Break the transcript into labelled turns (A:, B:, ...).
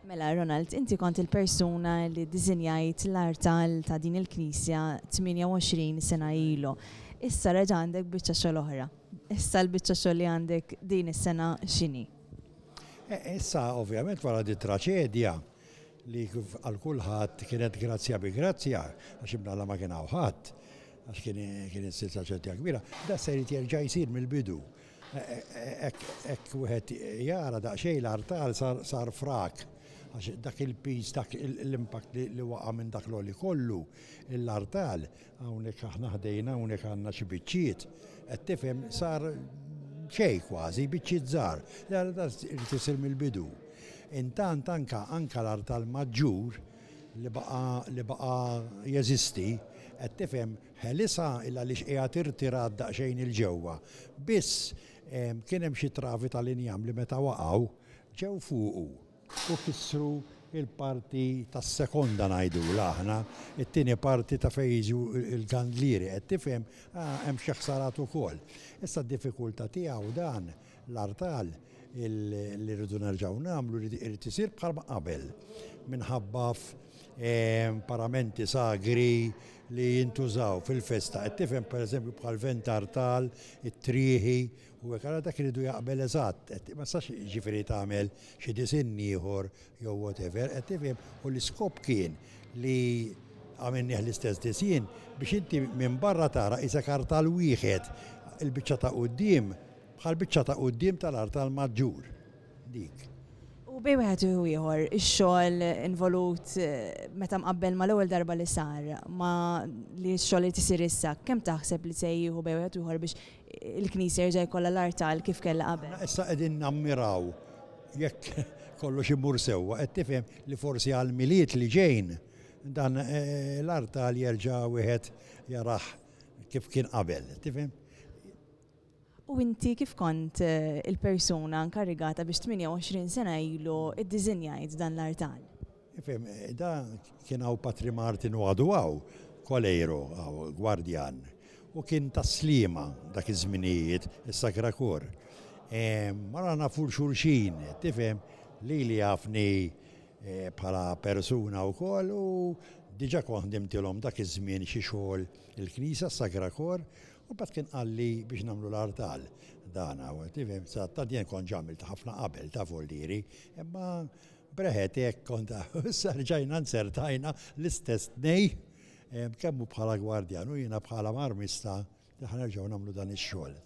A: Mela, Ronald, inti kont il-persuna li ddiżinjajt l-artal ta' din il-Knisja 28 sena ilu. Issa reġa' għandek biċċa xogħol oħra. Issa l-biċċa xogħol li għandek din is-sena x'inhi?
B: Issa, ovvjament, wara di traċedja li għal kulħadd kienet grazzja bi grazzja, għax imnalla ma kien hawn ħadd, għax kien issir traċedja kbira, da se jrid jerġa' jsir mill-bidu. Hekk wieħed jara daqsxejn l-artal sar frak, għax dak il-pis, dak l-impatt li waqa' minn dak l-oli kollu, l-artal, hawnhekk aħna ħdejna, hawnhekk għandna xi biċċiet, qed tifhem sar xejn kważi, biċċiet żgħar, da irid isir mill-bidu. Intant anka l-artal maġġur li baqa jeżisti, qed tifhem ħelisa illa li qiegħed tirtirat daqsxejn il-ġewwa. Biss kien hemm xi travi tal-injam li meta waqgħu ġew fuqu u kissru il-parti tas-sekonda ngħidula aħna, it-tieni parti ta' fejn jiġu il-gandlieri, qed tifhem hemm xi ħsarat ukoll. Issa d-diffikultà tiegħu dan l-artal li rridu nerġgħu nagħmlu irid isir bħalma qabel minħabba paramenti sagri li jintużaw fil-festa. Qed tifhem pereżempju bħal vent artal, it-trieħi, u hekk ara dak iridu jaqbel eżatt. Ma sax ġifieri tagħmel xi disinn ieħor jew whatever, qed tifhem u l-iskop kien li għamilnieh l-istess disinn biex inti minn barra tara isek artal wieħed il-biċċa ta' quddiem bħal biċċa ta' quddiem tal-artal maġġur. Dik.
A: U bej wieħed u ieħor, ix-xogħol involut meta mqabbel mal-ewwel darba li sar ma li x-xogħol li tisir issa, kemm taħseb li se jieħu bej wieħed u ieħor biex il-Knisja jerġa' jkollha l-artal kif kellha qabel?
B: Issa qegħdin nammiraw jekk kollox imur sewwa, qed tifhem li forsi għall-miliet li ġejn dan l-artal jerġa' wieħed jarah kif kien qabel, tifhem?
A: U inti kif kont il-persuna nkarigata biex 28 sena ilu iddiżinjajt dan l-artal?
B: Ifhem, da kien hawn Patri Martin u għadu hawn Kolejro, gwardjan, u kien taslima dak iż-żminijiet is-Sakra Kor. Mara nafu xulxin, tifhem li jafni bħala persuna wkoll u diġà kont ħdimtilhom dak iż-żmien xi xogħol il-Knisja s-Sakra Kor. U bat kien għalli biex namlu l-artal dan għaw, tifhem, ta' dien kon ġamilt ħafna qabel ta' voldiri, imma breħet jekk konta, sarġajna nsertajna l-istess tnej, kemmu bħala gwardjan u jiena bħala marmista, ħanerġgħu namlu dan ix-xogħol.